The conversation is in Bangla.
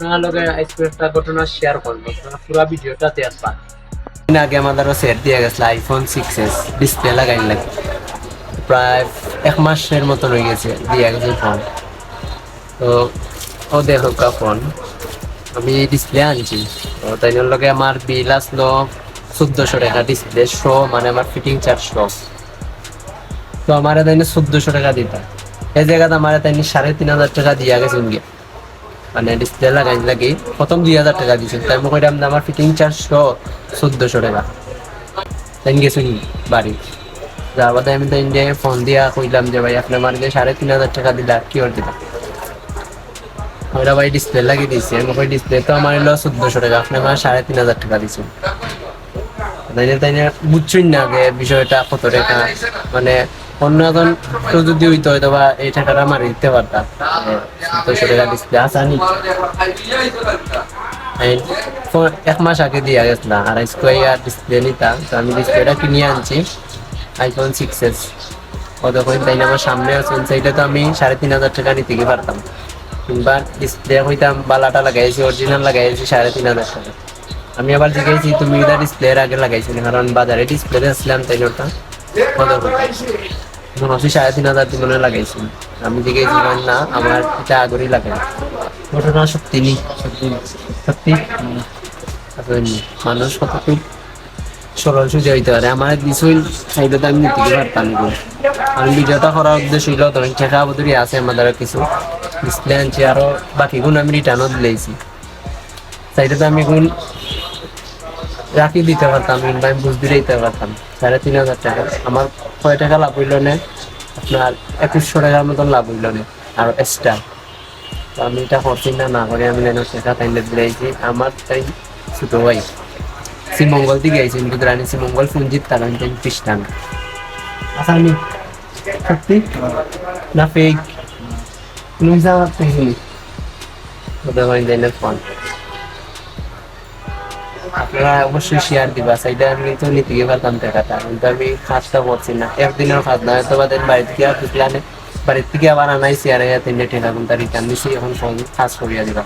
আপনার লগে আজকে একটা ঘটনা শেয়ার করবো, আপনারা পুরো ভিডিওটা দেখবেন। দিন আগে আমাদেরও সেট দিয়ে গেছিল iPhone 6s ডিসপ্লে লাগাই লাগে, প্রায় 1 মাসের মতো হয়ে গেছে দিয়ে গেছে ফোন। তো ও দেখো ফোন আমি ডিসপ্লে আনছি, তো তাই লগে আমার বিল আসলো 1400 টাকা ডিসপ্লে শো, মানে আমার ফিটিং চার্জ শো। তো আমার তাই 1400 টাকা দিতাম, এই জায়গাতে আমার তাই 3500 টাকা দিয়া গেছে গিয়ে, মানে ডিসপ্লে লাগাই লাগি প্রথম 2000 টাকা দিয়েছিল। তাই মই কইলাম যে আমার ফিটিং চার্জ সহ 1400 টাকা। তাই গেছি বাড়ি যাওয়া বাদে আমি তাই যে ফোন দিয়া কইলাম যে ভাই আপনি আমার যে 3500 টাকা দিলা কি করে দিলাম। ওরা ভাই ডিসপ্লে লাগিয়ে দিয়েছে, আমি কই ডিসপ্লে তো আমার হলো 1400 টাকা, আপনি আমার 3500 টাকা দিচ্ছেন। তাই বুঝছই না আগে বিষয়টা কত টাকা, মানে অন্য এখন তো যদি হইতো হয়তো বা এই টাকাটা আমার দিতে পারতাম। 1400 টাকা ডিসপ্লে আসানি 1 মাস আগে দিয়ে গেছিলাম, আর স্কোয়ার ডিসপ্লে নিতাম। তো আমি ডিসপ্লেটা কিনে আনছি iPhone 6s। ও তখন তাই আমার সামনে আছে সেইটা, তো আমি 3500 টাকা নিতে গিয়ে পারতাম, কিংবা ডিসপ্লে হইতাম বালাটা লাগাইছি অরিজিনাল লাগাইছি 3500 টাকা। আমি আবার জিজ্ঞাসি তুমি এটা ডিসপ্লের আগে লাগাইছিলে, কারণ বাজারে ডিসপ্লে আসলাম তাই ওটা মনে হচ্ছে 3500 দিনে লাগাইছি। আমি জিজ্ঞাসি না আমার এটা আগেই লাগাই। ঘটনা সত্যি নি, সত্যি সত্যি। আসলে মানুষ কতটুকু সরল সোজা হইতে পারে, আমার কিছুই চাইলে তো আমি নিতে পারতাম না। আমি ভিডিওটা করার উদ্দেশ্য হইল তো টাকা বদলি আছে আমাদের কিছু ডিসপ্লে আনছি, আরো বাকি গুণ আমি রিটার্নও দিয়েছি। চাইলে তো আমি গুণ রাখি দিতে পারতাম, কিংবা আমি বুঝ দিয়ে দিতে পারতাম। 3500 টাকা আমার কয় টাকা লাভ হইল না, আপনার 2100 টাকার মতন লাভ হইল না আর এক্সট্রা। তো আমি এটা করছি না, না করে আমি টাকা তাইলে দিয়েছি। আমার তাই ছোট ভাই শ্রীমঙ্গল থেকে আইছি, কিন্তু রানী শ্রীমঙ্গল ফোনজিৎ তার আমি খ্রিস্টান। আচ্ছা আমি সত্যি না ফেক নুইজা ওদের ফোন আপনারা অবশ্যই শেয়ার দিবা, সেইটা আমি তো নিতে গিয়ে পারতাম টাকাটা, কিন্তু আমি কাজটা করছি না। একদিনের কাজ না, হয়তো বা বাড়ি থেকে আর বুঝলাম বাড়ির থেকে আবার আনাইছি আর 3 টাকা কিন্তু রিটার্ন দিছি, এখন ফোন কাজ করিয়া দিবা।